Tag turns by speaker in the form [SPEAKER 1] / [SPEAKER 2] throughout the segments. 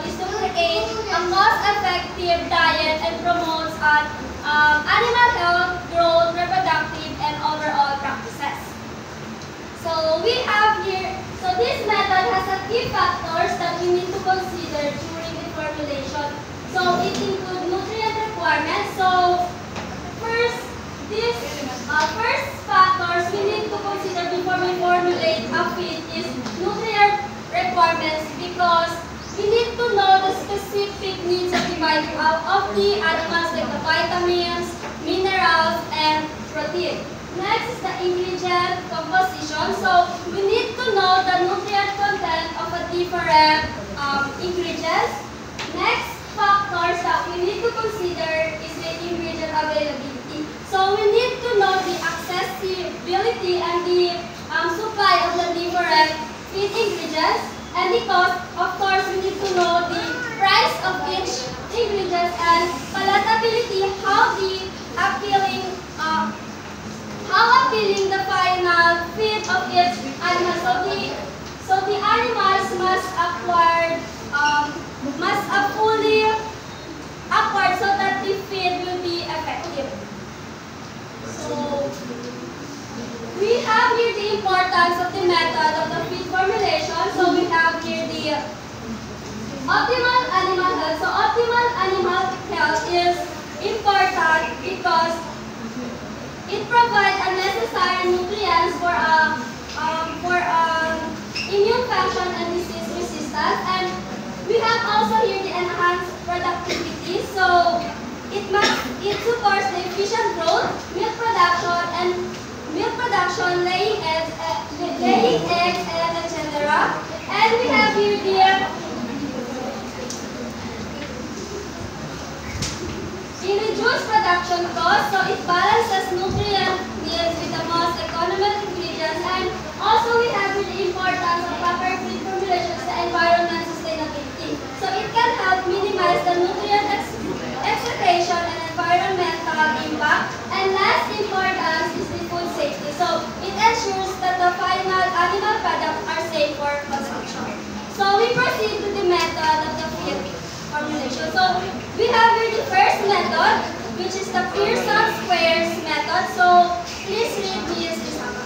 [SPEAKER 1] method is to create a cost-effective diet and promotes animal health, growth, reproductive, and overall practices. So we have here, so this method has a key factors that we need to consider during the formulation. So it includes nutrient requirements. So first factors we need to consider before we formulate a feed is nutrient requirements, because we need to know the specific needs of the animals, like the vitamins, minerals, and protein. Next is the ingredient composition. So we need to know the nutrient content of a different ingredients. Next factors that we need to consider is the ingredient availability. So we need to know the accessibility and the supply of the different feed ingredients, and the cost. Of course, we need to know the price of each ingredient and palatability, how appealing the final feed of each animal. So the animals must fully acquired so that the feed will be effective. So we have here the importance of the method of the feed formulation. So we have here the optimal animal health. So optimal animal health is important because it provides unnecessary nutrients for immune function and disease resistance. And we have also here the enhanced productivity. So it supports the efficient growth, milk production, laying eggs, and etc. And we have here the reduced production cost. So it balances nutrient needs with the most economical ingredients. And also we have here the importance of proper feed formulation to environment sustainability. So it can help minimize the nutrient exploitation and environmental impact. And last importance is the food safety. So it ensures that the final animal products are safe for consumption. So we proceed to the method of the feed formulation. So we have here the first method, which is the Pearson squares method. So please read this, Isama.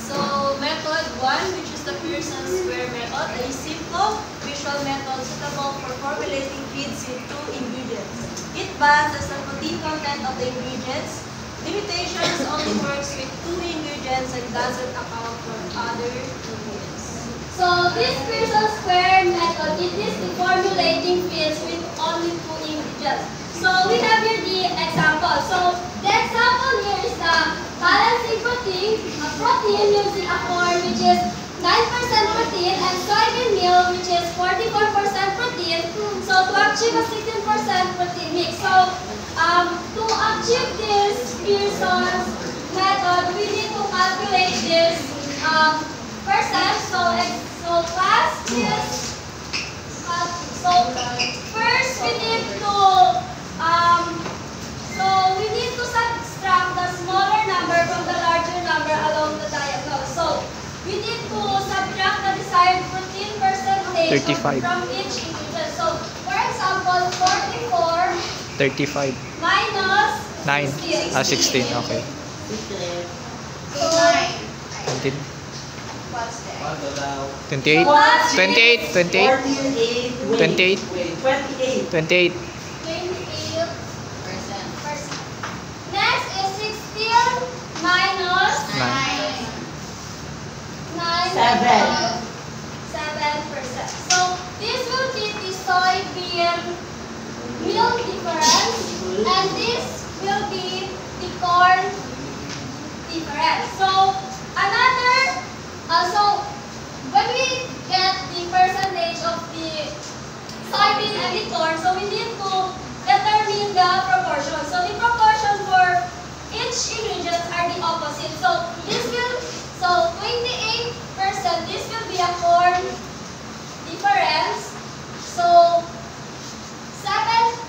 [SPEAKER 2] So method 1, which is the Pearson square method, a simple visual method suitable for formulating feeds with 2 ingredients. It balances the protein content of the ingredients. Limitations only works with 2 ingredients and doesn't account for other ingredients.
[SPEAKER 1] So this Pearson square method, it is the formulating feeds with only 2 ingredients. So we have here the example. So the example here is the balancing protein using a corn which is 9% protein and soybean meal which is 44% protein. So to achieve a 16% protein mix. So to achieve this Pearson's method, we need to calculate this percent. So class is first we need to subtract the smaller number from the larger number along the diagonal. So we need to subtract the desired protein percentage
[SPEAKER 3] 35
[SPEAKER 1] from each ingredient. So for example, 44
[SPEAKER 3] 35
[SPEAKER 1] minus
[SPEAKER 3] 9 16, okay.
[SPEAKER 1] So
[SPEAKER 3] 19
[SPEAKER 1] what's that?
[SPEAKER 3] 28 28 28 28 28
[SPEAKER 1] 28%. Next is 16 minus 7%. So this will be the soybean meal difference, and this will be the corn difference. So when we get the percentage of the soybean and the corn, so we need to determine the proportion. So the proportion for each ingredient are the opposite. So 28%, this will be a corn difference. So 7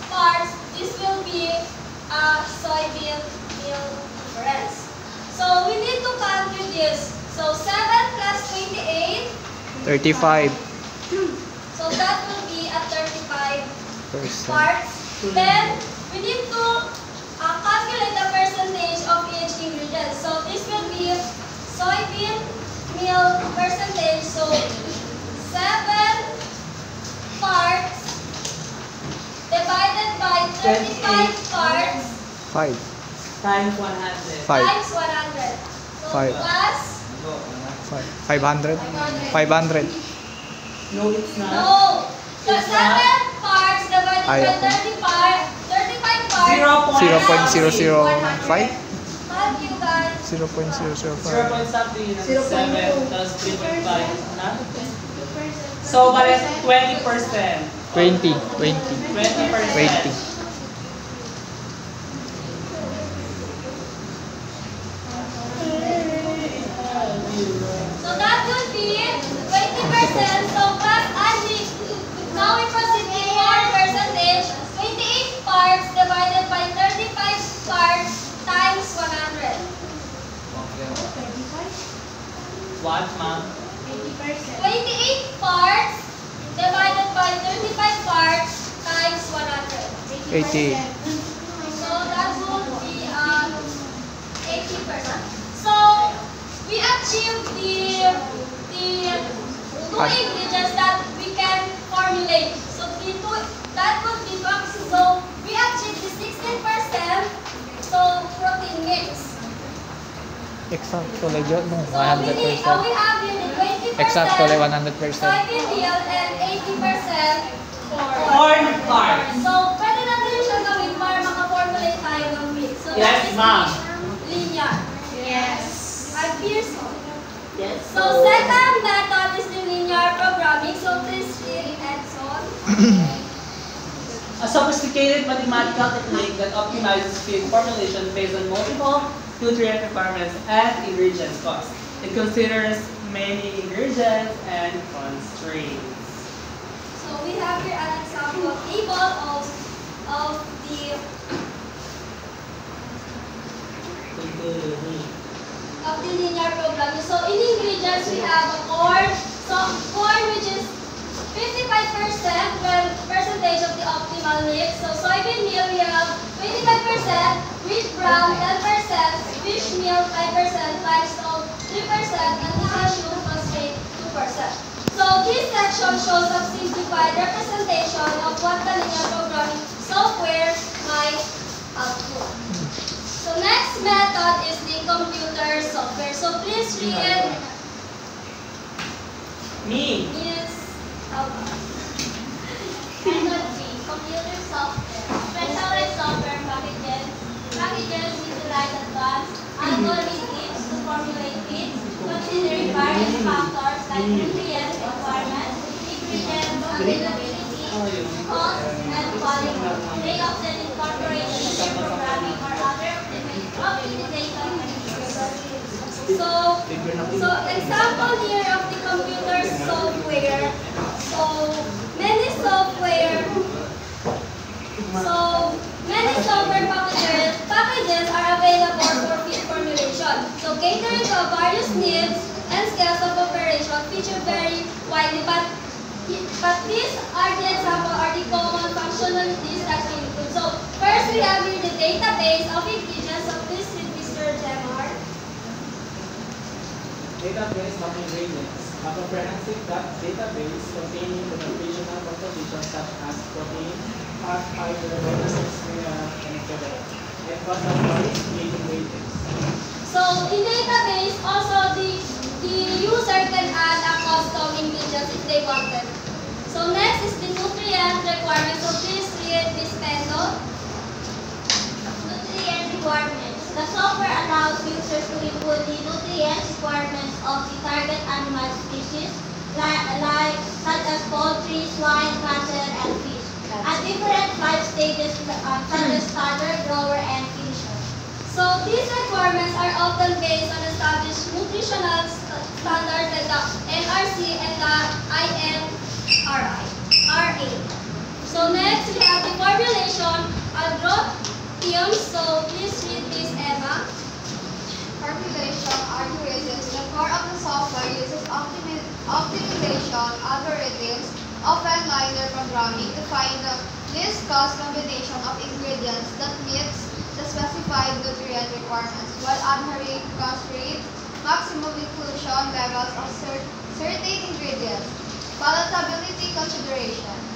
[SPEAKER 1] parts, this will be a soybean meal difference. So we need to calculate this. So 7 plus 28.
[SPEAKER 3] 35
[SPEAKER 1] So that will be at 35
[SPEAKER 3] Percent.
[SPEAKER 1] parts. Then we need to calculate the percentage of each ingredient. So this will be soybean meal percentage. So 7 parts divided by 35 parts
[SPEAKER 3] 5.
[SPEAKER 4] Times 100.
[SPEAKER 3] 5.
[SPEAKER 1] times 100. So
[SPEAKER 3] Five.
[SPEAKER 1] plus
[SPEAKER 3] 500. 500.
[SPEAKER 4] No, it's not.
[SPEAKER 1] no. So
[SPEAKER 4] It's
[SPEAKER 1] 7 parts divided by
[SPEAKER 3] Ay.
[SPEAKER 1] 35 parts.
[SPEAKER 3] 0.005.
[SPEAKER 1] Thank you guys.
[SPEAKER 4] 0
[SPEAKER 3] 0.005.
[SPEAKER 4] point something, and
[SPEAKER 2] 0.2.
[SPEAKER 4] 7 plus 3.5. Not? So, bale 20%.
[SPEAKER 3] 20. 20.
[SPEAKER 4] 20%.
[SPEAKER 3] 20.
[SPEAKER 1] So that would be 20%. So plus adding, now we proceed with more percentage. 28 parts divided by 35 parts times 100.
[SPEAKER 4] What, ma'am?
[SPEAKER 1] 28 parts divided by 35 parts times 100.
[SPEAKER 3] 80.
[SPEAKER 1] So that would be 80%. So we achieved the two ingredients that we can formulate. So that would be so we achieved the 16% so protein mix.
[SPEAKER 3] Exactly, no,
[SPEAKER 1] So we
[SPEAKER 3] 100%.
[SPEAKER 1] have here the 20%
[SPEAKER 3] Exactly, 100%.
[SPEAKER 1] soybean meal and 80%
[SPEAKER 4] Corn carbs.
[SPEAKER 1] So pwede natin yung siya gawin para maka-formulate tayo ng mix. So
[SPEAKER 4] Yes,
[SPEAKER 1] that is
[SPEAKER 4] ma'am.
[SPEAKER 1] linear.
[SPEAKER 2] Yes.
[SPEAKER 1] At Pearson.
[SPEAKER 2] Yes.
[SPEAKER 1] So second method is the linear programming. So please read Edson.
[SPEAKER 4] A sophisticated mathematical technique that optimizes feed formulation based on multiple nutrient requirements and ingredients cost. It considers many ingredients and constraints.
[SPEAKER 1] So we have here an example table of the linear programming. So in ingredients we have a corn. So corn which is 55% percentage of the optimal mix. So soybean meal we have 25%, wheat bran 10%, fish meal 5%, livestock 3%, and the cashew phosphate 2%. So this section shows a simplified representation of what the linear programming software might output. So next method is the computer software. So please read
[SPEAKER 4] Me.
[SPEAKER 1] is method B, computer software. Specialized software packages utilize advanced algorithms to formulate feeds, considering various factors like nutrient requirements, ingredients, availability, cost, and quality. They often incorporate linear programming or other optimization techniques. So example here of the computer software. So many software packages are available for feed formulation. So catering to various needs and scales of operation feature very widely, but these are the example are the common functionalities that we include. So first we have here the database of ingredients. So please read Mr. Gemar.
[SPEAKER 5] Database of ingredients. A comprehensive database containing the nutritional compositions such as protein, fat, fiber, vitamins, minerals, and etc. And what are the ingredients?
[SPEAKER 1] So in database also the user can add a custom ingredients if they wanted. So next is the nutrient requirements. So please read this Pendo.
[SPEAKER 6] Nutrient requirements. The software allows users to input the nutrient requirements of the target animal species, such as poultry, swine, cattle, and fish, at different life stages such as starter, grower, and finisher.
[SPEAKER 1] So these requirements are often based on established nutritional standards like the NRC and the INRA. So next we have the formulation algorithms. So please read this, Emma.
[SPEAKER 7] Formulation algorithms. The core of the software uses optimization algorithms often linear programming to find the least cost combination of ingredients that meets the specified nutrient requirements while adhering to constraint maximum inclusion levels of certain ingredients. Palatability considerations.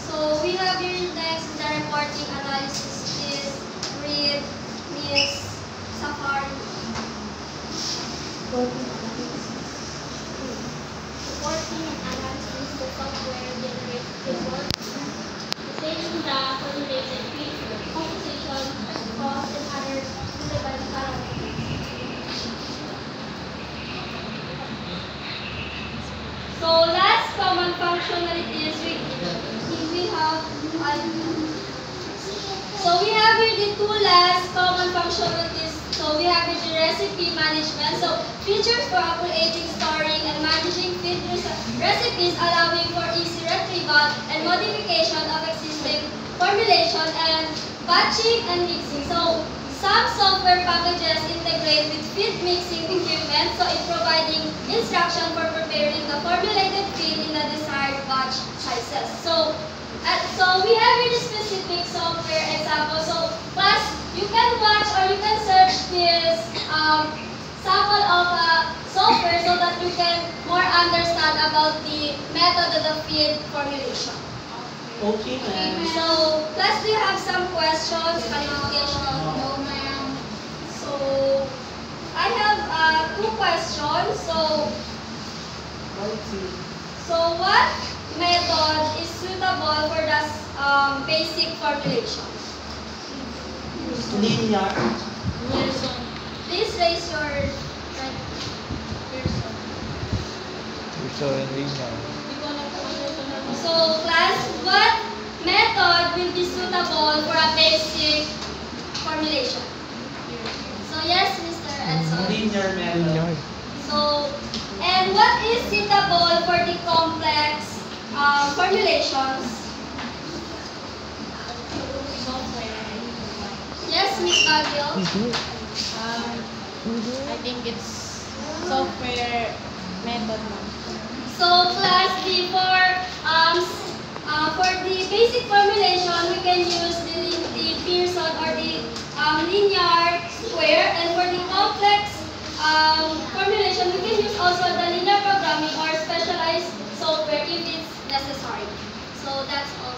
[SPEAKER 1] So we have here next the reporting analysis is read Miss Safari.
[SPEAKER 6] Reporting and analysis the software generates reports detailing the formulated feed, composition, cost, and other relevant parameters.
[SPEAKER 1] So last common functionalities we have so we have here the two last common functionalities. So we have here the recipe management. So features for creating, storing, and managing feed recipes, allowing for easy retrieval and modification of existing formulation and batching and mixing. So some software packages integrate with feed mixing equipment, so in providing instruction for preparing the formulated feed in the desired batch sizes. So we have here the specific software example. So class, you can watch or you can search this sample of software so that you can more understand about the method of the feed formulation.
[SPEAKER 4] Okay, ma'am.
[SPEAKER 1] So class, do you have some questions, clarification?
[SPEAKER 6] No, ma'am.
[SPEAKER 1] So I have two questions. So what method is suitable for the basic formulation?
[SPEAKER 4] Linear.
[SPEAKER 1] Please raise your hand.
[SPEAKER 3] So, linear.
[SPEAKER 1] So class, what method will be suitable for a basic formulation? So yes, Mr. Edson.
[SPEAKER 4] Linear method.
[SPEAKER 3] Linear.
[SPEAKER 1] So, and what is suitable for the complex formulations? Yes, Ms. Baguio.
[SPEAKER 8] I think it's software method.
[SPEAKER 1] So class, for the basic formulation, we can use the Pearson or the linear square, and for the complex formulation, we can use also the linear programming or specialized software if it's necessary. So that's all.